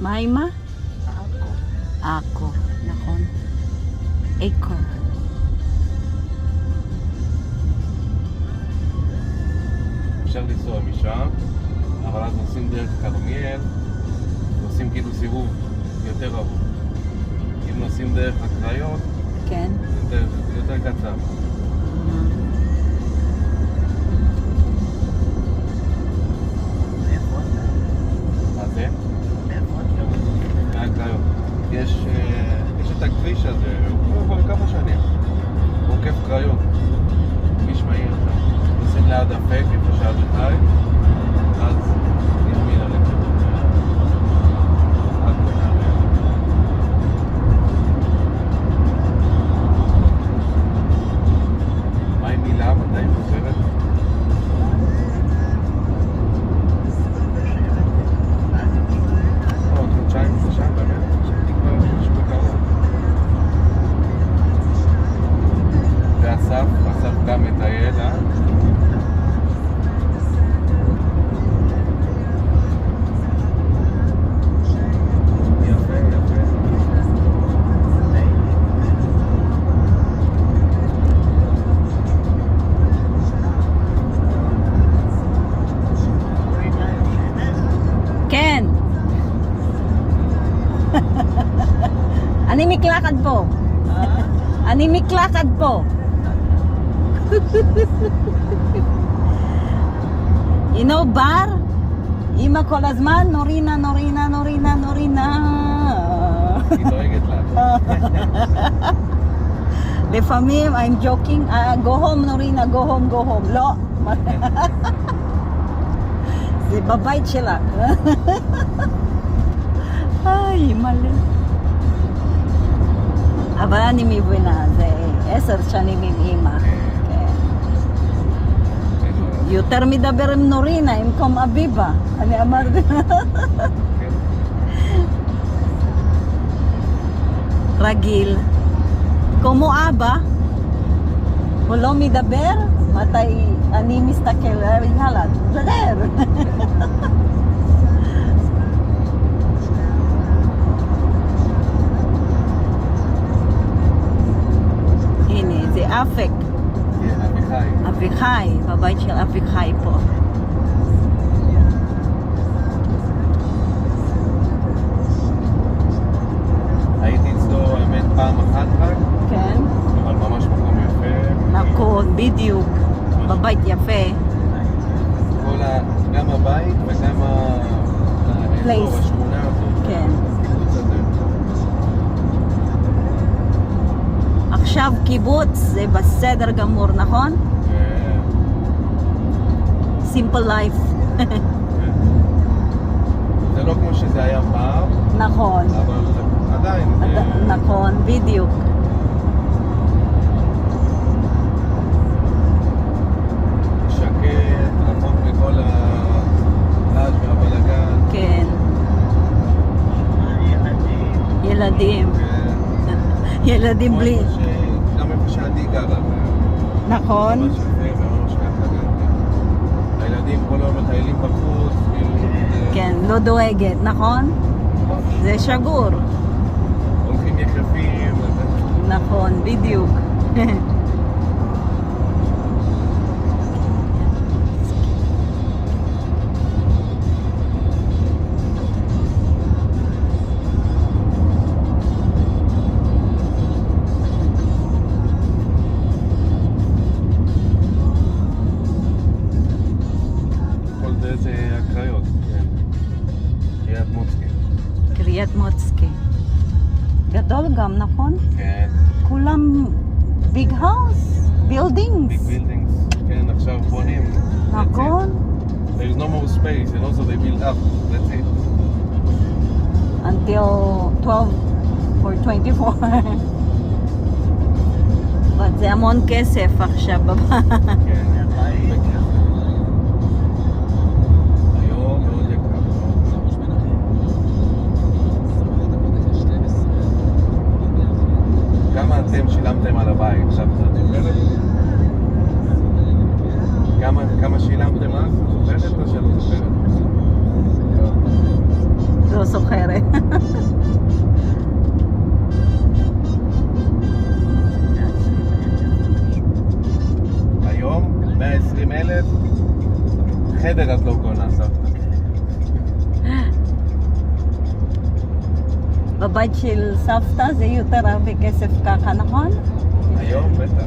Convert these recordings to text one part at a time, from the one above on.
מה? עכו, נכון. עכו. אפשר לנסוע משם, אבל אז נוסעים דרך כרמיאל, נוסעים כאילו סיבוב יותר ארוך. אם נוסעים דרך הקריות, כן. זה יותר קצר. מה זה? מהקריות. יש את הכביש הזה, הוא כבר כמה שנים. הוא עוקף קריות. כביש מהיר שם. נוסעים ליד אפק, איפה שאביחי, אז ימינה לכיוון עד בנהריה. מה עם מילה? מתי היא חוזרת? עוד חודשיים שם באמת? אני כבר משהו בקרוב. ואסף גם את הידע. כן. אני מקלחת פה. אני מקלחת פה. You know בר? אמא כל הזמן נורינה. היא דואגת לה. לפעמים I'm joking, go home נורינה, go home. לא. זה בבית שלה. איי, מלא. אבל אני מבינה, זה 10 שנים עם אמא. יותר מדבר עם נורינה, במקום אביבה. אני אמרתי. רגיל. כמו אבא, הוא לא מדבר, מתי אני מסתכל, יאללה, תדבר. הנה, זה אפק. אביחי, בבית של אביחי פה. הייתי אצלו האמת פעם אחת רק, כן. אבל ממש מקום יפה. נכון, בדיוק. בבית יפה. גם הבית וגם האזור, השכונה הזאת. כן. הקיבוץ הזה. עכשיו קיבוץ זה בסדר גמור, נכון? simple life. זה לא כמו שזה היה פעם, נכון. אבל עדיין. נכון, בדיוק. שקט, רחוק מכל הרעש והבלגן. כן. ילדים. ילדים בלי. גם איפה שעדי גרה. נכון. ממש יפה וממש ככה גם. הילדים כל היום מטיילים בחוץ. כן, לא דואגת, נכון? זה שגור. הולכים יחפים. נכון, בדיוק. זה הקריות, כן. קריית מוצקין. קריית מוצקין. גדול גם, נכון? כן. כולם ביג האוס, בילדינגס. ביג בילדינגס. כן, עכשיו בונים. נכון. There is no more space, and also they build up. That's it. Until 12 or 24. אבל זה המון כסף עכשיו בבית. כן. היום מאוד יקר. כמה אתם שילמתם על הבית? עכשיו את זוכרת? כמה שילמתם אז? זוכרת או שלא זוכרת? לא זוכרת. חדר את לא קונה, סבתא. בבית של סבתא זה יותר הרבה כסף ככה, נכון? היום בטח.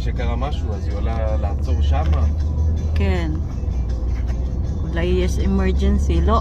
שקרה משהו, אז היא עולה לעצור שמה. כן. אולי יש emergency. לא.